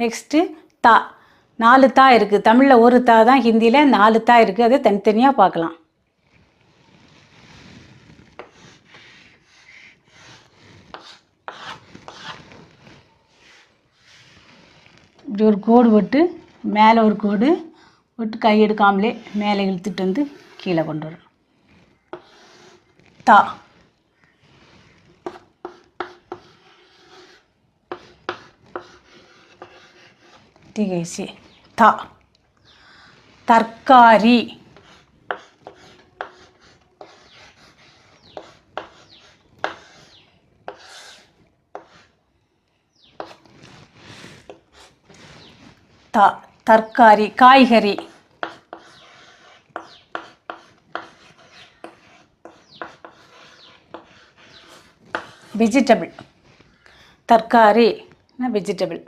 Next தா. 4 தா இருக்குது. தமிழில் ஒரு தா தான், ஹிந்தியில் 4 தா இருக்குது. அதை தனித்தனியாக பார்க்கலாம். இப்படி ஒரு கோடு போட்டு மேலே ஒரு கோடு போட்டு கை எடுக்காமலே மேலே இழுத்துட்டு வந்து கீழே கொண்டு வரணும். தா. டிகைசி தா. தர்காரி. தா. தர்காரி காய்கறி. வெஜிடபிள். தர்காரி வெஜிடபிள்.